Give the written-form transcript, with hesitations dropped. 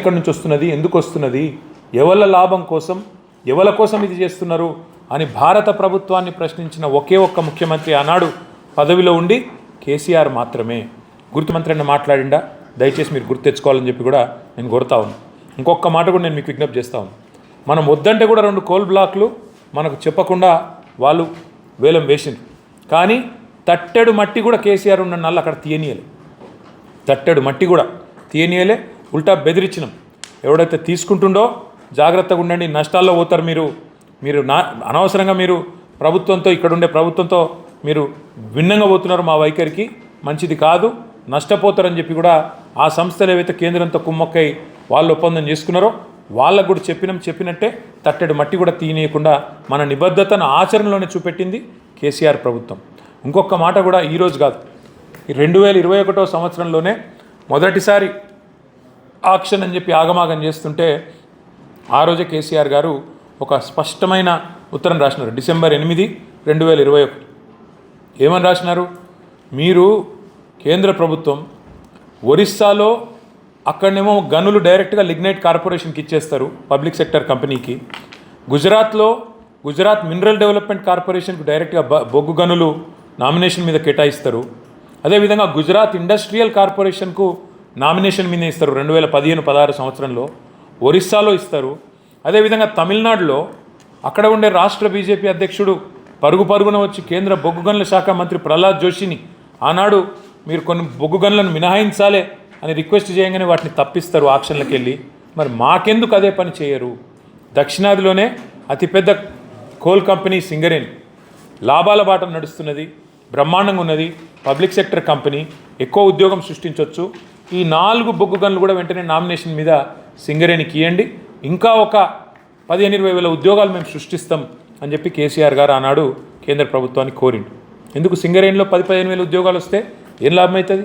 ఎక్కడి నుంచి వస్తున్నది, ఎందుకు వస్తున్నది, ఎవల లాభం కోసం, ఎవల కోసం ఇది చేస్తున్నారు అని భారత ప్రభుత్వాన్ని ప్రశ్నించిన ఒకే ఒక్క ముఖ్యమంత్రి ఆనాడు పదవిలో ఉండి కేసీఆర్ మాత్రమే. గుర్తుమంత్రి అన్న మాట్లాడిండా, దయచేసి మీరు గుర్తు తెచ్చుకోవాలని చెప్పి కూడా నేను కోరుతా ఉన్నాను. ఇంకొక మాట కూడా నేను మీకు విజ్ఞప్తి చేస్తా ఉన్నాను. మనం వద్దంటే కూడా 2 కోల్ బ్లాక్లు మనకు చెప్పకుండా వాళ్ళు వేలం వేసింది. కానీ తట్టెడు మట్టి కూడా కేసీఆర్ ఉన్న నల్ల అక్కడ తీయనీయలే. తట్టెడు మట్టి కూడా తీయనీయలే, ఉల్టా బెదిరించినాం. ఎవడైతే తీసుకుంటుండో జాగ్రత్తగా ఉండండి, నష్టాల్లో పోతారు మీరు అనవసరంగా మీరు ప్రభుత్వంతో, ఇక్కడ ఉండే ప్రభుత్వంతో మీరు భిన్నంగా పోతున్నారు, మా వైఖరికి మంచిది కాదు, నష్టపోతారని చెప్పి కూడా ఆ సంస్థలు ఏవైతే కేంద్రంతో కుమ్మక్కై వాళ్ళు ఒప్పందం చేసుకున్నారో వాళ్ళకు కూడా చెప్పినట్టే తట్టెడు మట్టి కూడా తీయనీయకుండా మన నిబద్ధతను ఆచరణలోనే చూపెట్టింది కేసీఆర్ ప్రభుత్వం. ఇంకొక మాట కూడా ఈరోజు కాదు, 2021 సంవత్సరంలోనే మొదటిసారి ఆక్షన్ అని చెప్పి ఆగమాగం చేస్తుంటే ఆ రోజే కేసీఆర్ గారు ఒక స్పష్టమైన ఉత్తరం రాసినారు. డిసెంబర్ 8, 2021 ఏమని రాసినారు? మీరు కేంద్ర ప్రభుత్వం ఒరిస్సాలో అక్కడనేమో గనులు డైరెక్ట్గా లిగ్నైట్ కార్పొరేషన్కి ఇచ్చేస్తారు, పబ్లిక్ సెక్టర్ కంపెనీకి. గుజరాత్లో గుజరాత్ మినరల్ డెవలప్మెంట్ కార్పొరేషన్కి డైరెక్ట్గా బొగ్గు గనులు నామినేషన్ మీద కేటాయిస్తారు. అదేవిధంగా గుజరాత్ ఇండస్ట్రియల్ కార్పొరేషన్కు నామినేషన్ మీద ఇస్తారు 2015-16 సంవత్సరంలో. ఒరిస్సాలో ఇస్తారు. అదేవిధంగా తమిళనాడులో అక్కడ ఉండే రాష్ట్ర బీజేపీ అధ్యక్షుడు పరుగున వచ్చి కేంద్ర బొగ్గు గనుల శాఖ మంత్రి ప్రహ్లాద్ జోషిని ఆనాడు మీరు కొన్ని బొగ్గు గనులను మినహాయించాలే అని రిక్వెస్ట్ చేయగానే వాటిని తప్పిస్తారు ఆక్షన్లకు వెళ్ళి. మరి మాకెందుకు అదే పని చేయరు? దక్షిణాదిలోనే అతిపెద్ద కోల్ కంపెనీ సింగరేణి లాభాల బాట నడుస్తున్నది, బ్రహ్మాండంగా ఉన్నది, పబ్లిక్ సెక్టర్ కంపెనీ, ఎక్కువ ఉద్యోగం సృష్టించవచ్చు. ఈ 4 బొగ్గు గనులు కూడా వెంటనే నామినేషన్ మీద సింగరేణికి ఇవ్వండి, ఇంకా ఒక 15-20 వేల ఉద్యోగాలు మేము సృష్టిస్తాం అని చెప్పి కేసీఆర్ గారు ఆనాడు కేంద్ర ప్రభుత్వాన్ని కోరిండు. ఎందుకు సింగరేణిలో 10-15 వేల ఉద్యోగాలు వస్తే ఏం లాభం అవుతుంది?